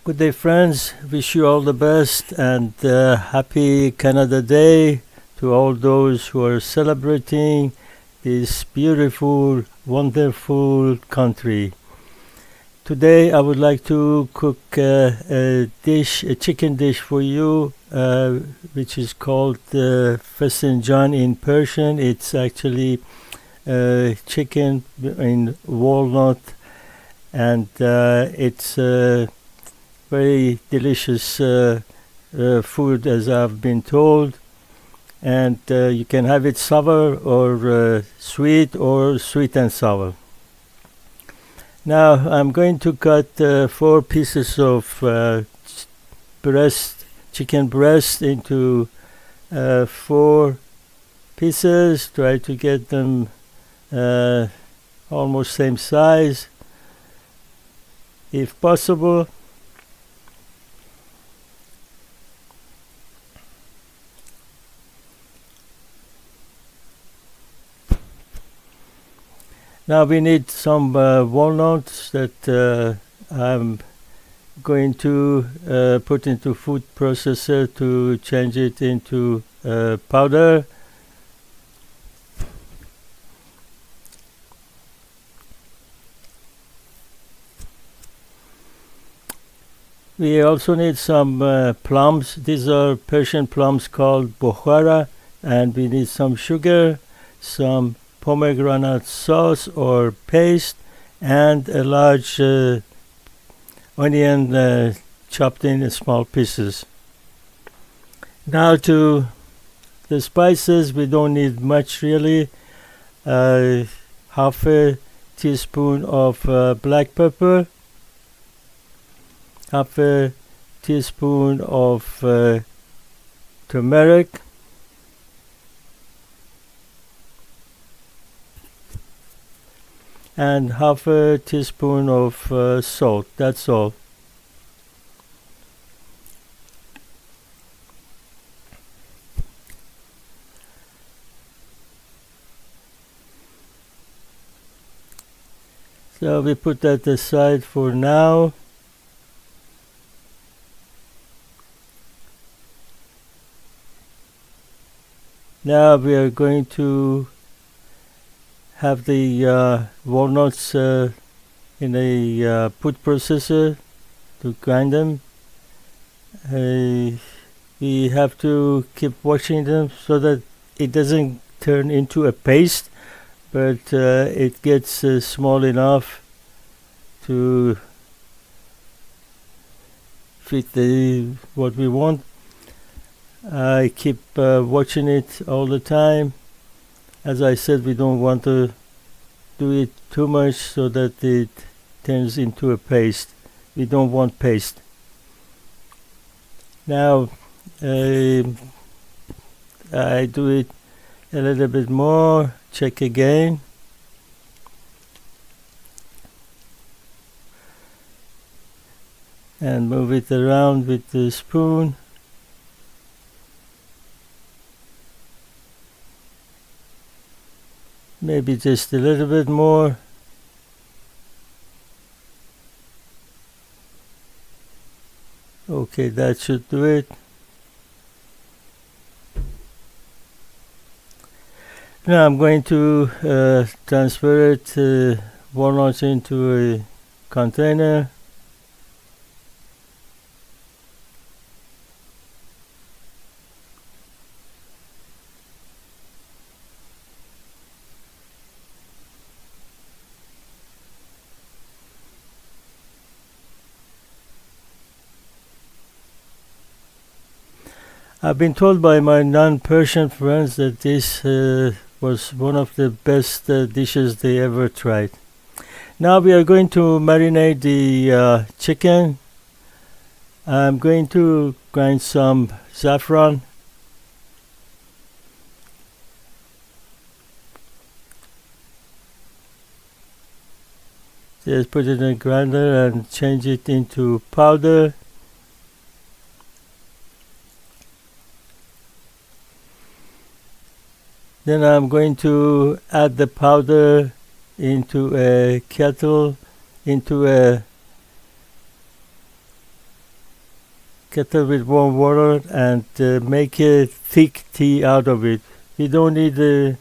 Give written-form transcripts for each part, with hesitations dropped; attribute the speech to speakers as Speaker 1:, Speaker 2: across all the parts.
Speaker 1: Good day, friends. Wish you all the best and happy Canada Day to all those who are celebrating this beautiful, wonderful country. Today, I would like to cook a chicken dish for you, which is called Fesenjan in Persian. It's actually chicken in walnut, and it's very delicious food, as I've been told, and you can have it sour or sweet and sour. Now I'm going to cut 4 pieces of chicken breast into 4 pieces. Try to get them almost same size if possible. Now we need some walnuts that I'm going to put into food processor to change it into powder. We also need some plums. These are Persian plums called Bokhara, and we need some sugar, some pomegranate sauce or paste, and a large onion chopped in small pieces. Now to the spices, we don't need much really. Half a teaspoon of black pepper, half a teaspoon of turmeric, and half a teaspoon of salt. That's all. So we put that aside for now. Now we are going to have the walnuts in a food processor to grind them. We have to keep watching them so that it doesn't turn into a paste, but it gets small enough to fit what we want. I keep watching it all the time. As I said, we don't want to do it too much so that it turns into a paste. We don't want paste. Now I do it a little bit more, check again. And move it around with the spoon. Maybe just a little bit more. Okay, that should do it. Now I'm going to transfer it walnuts into a container. I've been told by my non-Persian friends that this was one of the best dishes they ever tried. Now we are going to marinate the chicken. I'm going to grind some saffron. Just put it in a grinder and change it into powder. Then I'm going to add the powder into a kettle, into a kettle with warm water and make a thick tea out of it. We don't need the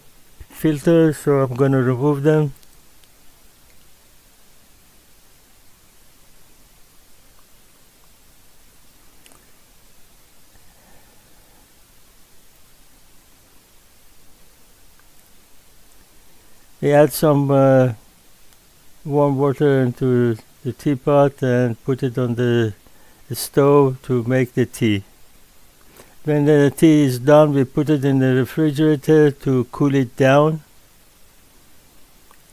Speaker 1: filter, so I'm going to remove them. We add some warm water into the teapot and put it on the stove to make the tea. When the tea is done, we put it in the refrigerator to cool it down.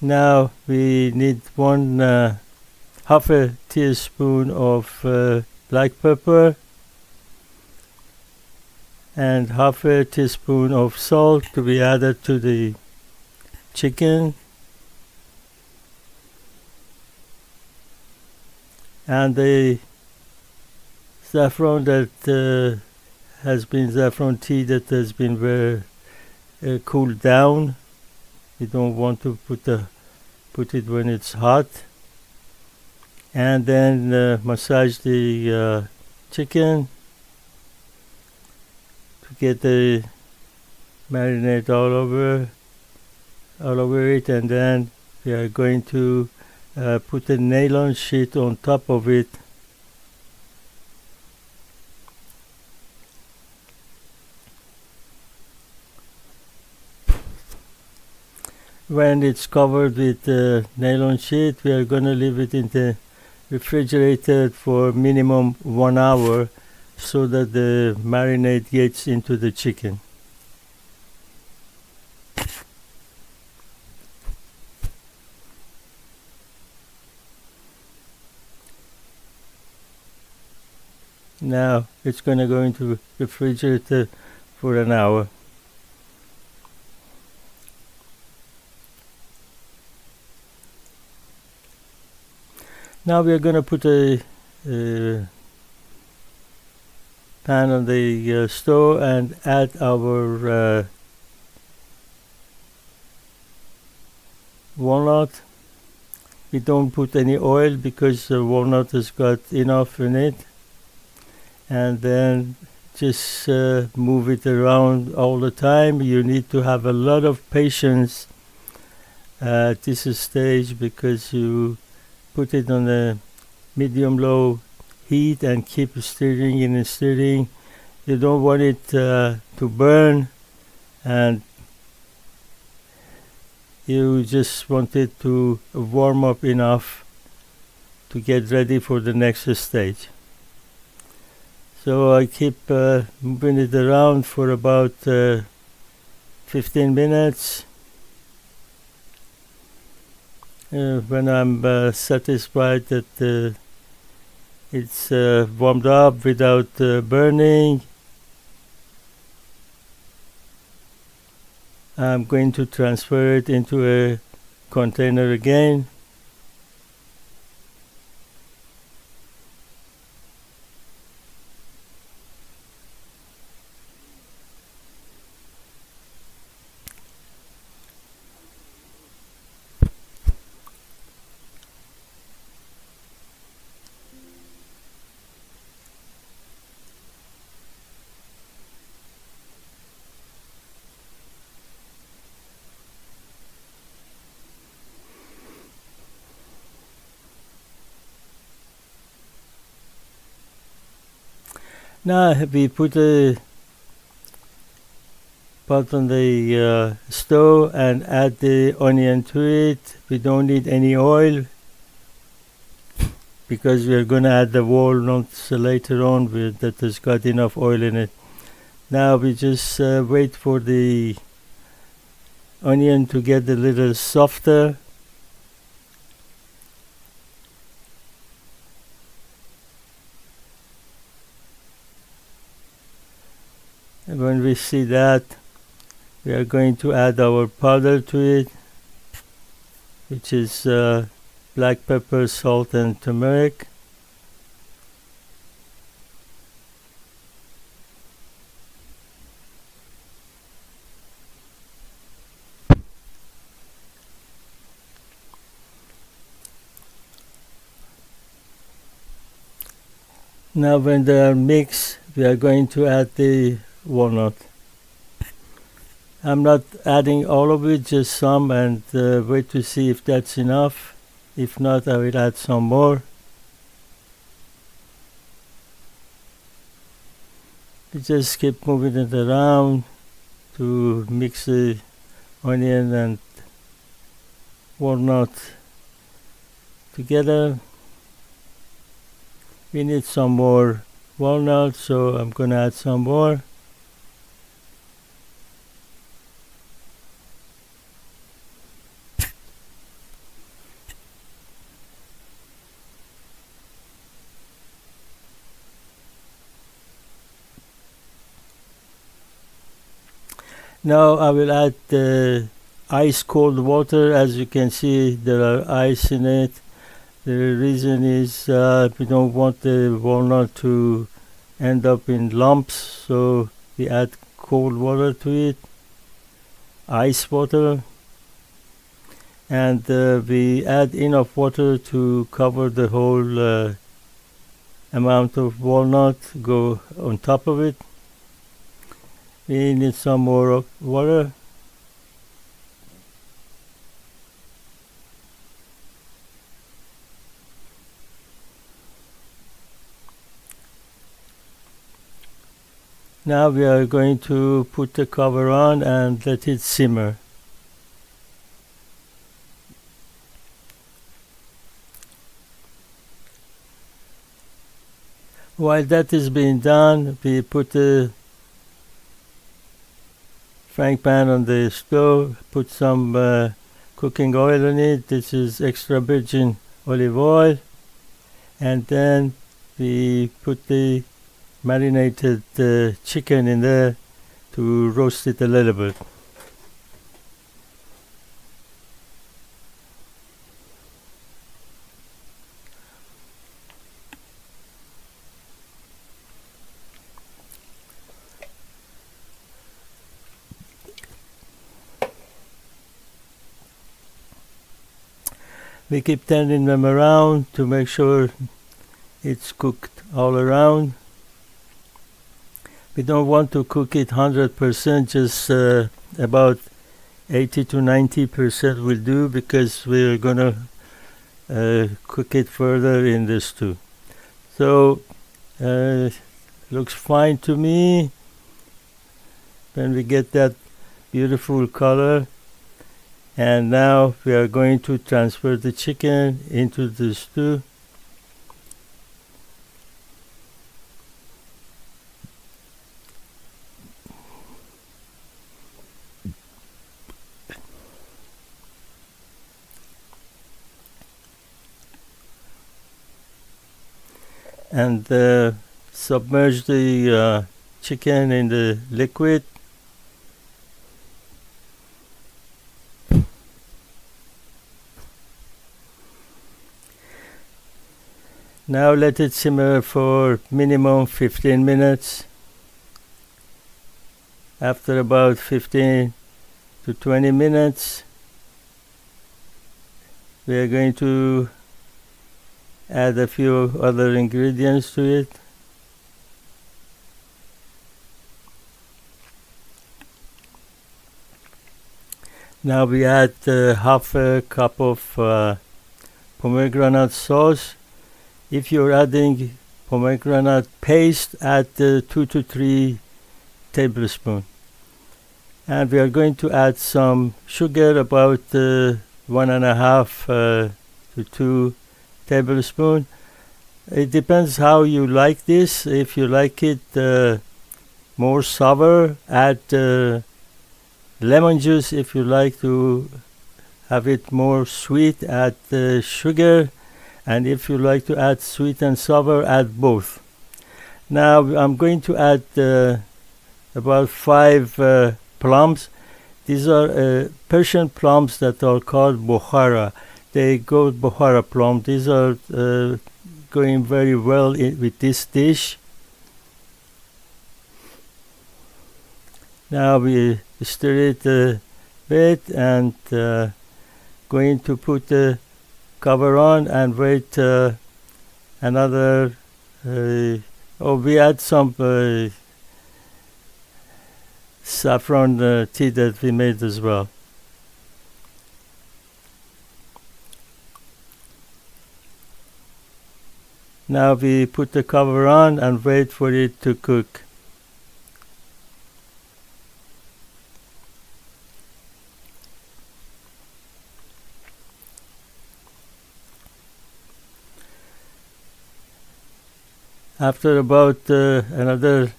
Speaker 1: Now we need half a teaspoon of black pepper and half a teaspoon of salt to be added to the chicken, and the saffron that has been saffron tea that has been very cooled down. You don't want to put it when it's hot. And then massage the chicken to get the marinade all over it, and then we are going to put a nylon sheet on top of it. When it's covered with the nylon sheet, we are going to leave it in the refrigerator for minimum 1 hour so that the marinade gets into the chicken. Now it's going to go into refrigerator for an hour. Now we are going to put a pan on the stove and add our walnut. We don't put any oil because the walnut has got enough in it. And then just move it around all the time. You need to have a lot of patience at this stage because you put it on a medium-low heat and keep stirring and stirring. You don't want it to burn, and you just want it to warm up enough to get ready for the next stage. So I keep moving it around for about 15 minutes. When I'm satisfied that it's warmed up without burning, I'm going to transfer it into a container again. Now we put a pot on the stove and add the onion to it. We don't need any oil because we are going to add the walnuts later on that has got enough oil in it. Now we just wait for the onion to get a little softer. And when we see that, we are going to add our powder to it, which is black pepper, salt, and turmeric. Now when they are mixed, we are going to add the walnut. I'm not adding all of it, just some, and wait to see if that's enough. If not, I will add some more. You just keep moving it around to mix the onion and walnut together. We need some more walnut, so I'm going to add some more. Now I will add the ice cold water. As you can see, there are ice in it. The reason is we don't want the walnut to end up in lumps, so we add cold water to it, ice water, and we add enough water to cover the whole amount of walnut, go on top of it. We need some more water. Now we are going to put the cover on and let it simmer. While that is being done, we put the frying pan on the stove, put some cooking oil in it. This is extra virgin olive oil, and then we put the marinated chicken in there to roast it a little bit. We keep turning them around to make sure it's cooked all around. We don't want to cook it 100%, just about 80 to 90% will do, because we're gonna cook it further in the stew. So looks fine to me. When we get that beautiful color, and now we are going to transfer the chicken into the stew. And submerge the chicken in the liquid. Now let it simmer for minimum 15 minutes. After about 15 to 20 minutes, we are going to add a few other ingredients to it. Now we add half a cup of pomegranate sauce. If you're adding pomegranate paste, add 2 to 3 tablespoons. And we are going to add some sugar, about 1.5 to 2 tablespoons. It depends how you like this. If you like it more sour, add lemon juice. If you like to have it more sweet, add sugar. And if you like to add sweet and sour, add both. Now I'm going to add about 5 plums. These are Persian plums that are called Bokhara. They go Bokhara plum. These are going very well with this dish. Now we stir it a bit and going to put the cover on and wait another We add some saffron tea that we made as well. Now we put the cover on and wait for it to cook. After about another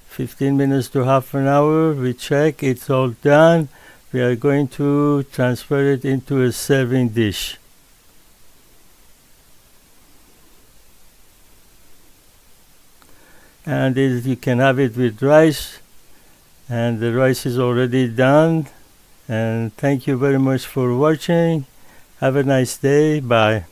Speaker 1: 15 minutes to half an hour, we check it's all done. We are going to transfer it into a serving dish. And you can have it with rice, and the rice is already done. And thank you very much for watching. Have a nice day. Bye.